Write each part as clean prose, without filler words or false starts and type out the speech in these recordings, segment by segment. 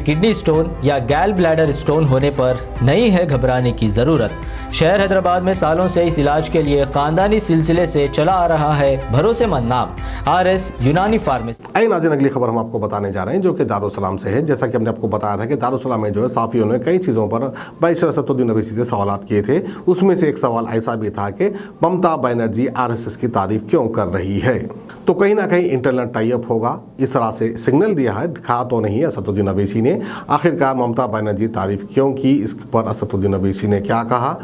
Kidney stone या गैल bladder stone होने पर नहीं है घबराने की ज़रूरत। शहर हैदराबाद में सालों से इस इलाज के लिए खानदानी सिलसिले से चला आ रहा है भरोसेमंद नाम RS यूनानी फार्मेसी। आइए नाज़रीन, अगली खबर हम आपको बताने जा रहे हैं जो कि दारुसलाम से है। जैसा कि हमने आपको बताया था कि दारुसलाम में जो है साफियों ने कई चीज़ों पर बैरिस्टर असदुद्दीन ओवैसी से सवाल किए थे। उसमें से एक सवाल ऐसा भी था कि ममता बनर्जी RSS की तारीफ क्यों कर रही है। तो कहीं ना कहीं इंटरनल टाई अप होगा, इस तरह से सिग्नल दिया है, कहा तो नहीं असदुद्दीन ओवैसी ने। आखिरकार ममता बनर्जी तारीफ क्यों की, इस पर असदुद्दीन ओवैसी ने क्या कहा,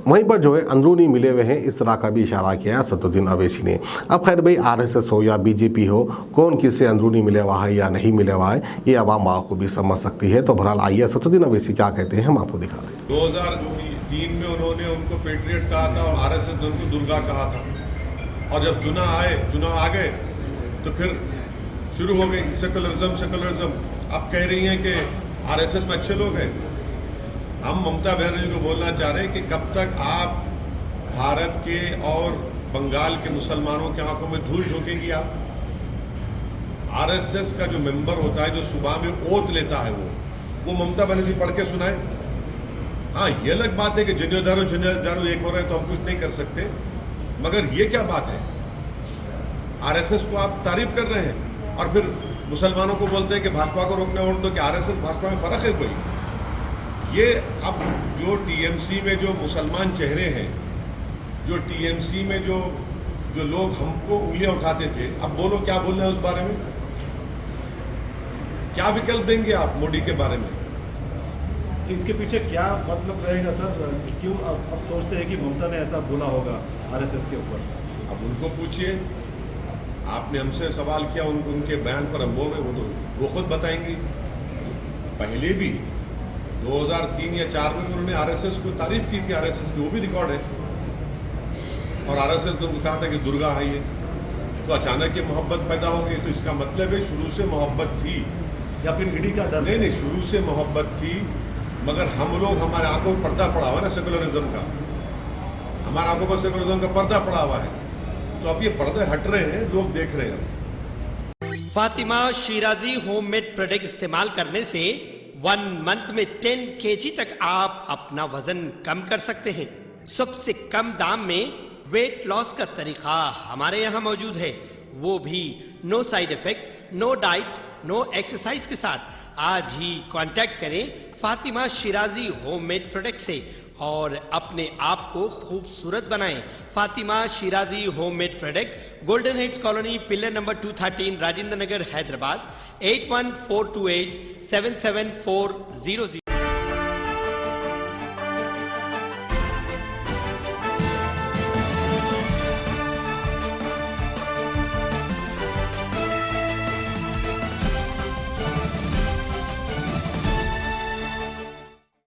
वहीं पर जो है अंदरूनी मिले हुए हैं, इस तरह का भी इशारा किया है असदुद्दीन ओवैसी ने। अब खैर भाई RSS हो या BJP हो, कौन किससे अंदरूनी मिले हुआ है या नहीं मिले हुआ है, ये आवाम को भी समझ सकती है। तो बहरहाल आइए असदुद्दीन ओवैसी क्या कहते हैं हम आपको दिखा दें। 2003 में उन्होंने उनको पेट्रियट कहा था और RSS ने उनको दुर्गा कहा था, और जब चुनाव आ गए तो फिर शुरू हो गई सेकुलरिज्म। आप कह रही हैं कि RSS में अच्छे लोग हैं। हम ममता बनर्जी को बोलना चाह रहे हैं कि कब तक आप भारत के और बंगाल के मुसलमानों की आंखों में धूल झोंकेंगी आप। RSS का जो मेंबर होता है, जो सुबह में ओथ लेता है, वो ममता बनर्जी पढ़ के सुनाए। हाँ, ये अलग बात है कि जनियोदारो एक हो रहे हैं तो हम कुछ नहीं कर सकते, मगर ये क्या बात है, RSS को आप तारीफ कर रहे हैं और फिर मुसलमानों को बोलते हैं कि भाजपा को रोकने वोट दो, कि RSS भाजपा में फर्क है कोई। ये अब जो TMC में जो मुसलमान चेहरे हैं, जो TMC में जो लोग हमको उंगलियां उठाते थे, अब बोलो क्या बोलना है उस बारे में, क्या विकल्प देंगे आप मोदी के बारे में। इसके पीछे क्या मतलब रहेगा सर, क्यों अब सोचते हैं कि ममता ने ऐसा बोला होगा RSS के ऊपर। अब उनको पूछिए, आपने हमसे सवाल किया, उनके बयान पर हम बोल रहे, वो खुद बताएंगे। पहले भी 2003 या 2004 में उन्होंने RSS को तारीफ की थी, RSS की वो भी रिकॉर्ड है, और RSS ने उनको कहा था कि दुर्गा है ये। तो अचानक ये मोहब्बत पैदा हो गई, तो इसका मतलब है शुरू से मोहब्बत थी, या फिर ईडी का डर। नहीं, शुरू से मोहब्बत थी, मगर हम लोग, हमारे आंखों पर पर्दा पड़ा हुआ है ना सेकुलरिज्म का, हमारे आंखों पर सेकुलरिज्म का पर्दा पड़ा हुआ है। तो अब ये पर्दे हट रहे हैं, लोग देख रहे हैं। फातिमा शिराजी होममेड प्रोडक्ट इस्तेमाल करने से 1 मंथ में 10 kg तक आप अपना वजन कम कर सकते हैं। सबसे कम दाम में वेट लॉस का तरीका हमारे यहाँ मौजूद है, वो भी no side effect, no diet, no exercise के साथ। आज ही कांटेक्ट करें फातिमा शिराजी होममेड प्रोडक्ट से और अपने आप को खूबसूरत बनाएं। Fatima Shirazi homemade product, golden heads colony, pillar number 213, Rajendra Nagar, Hyderabad, 8142877400।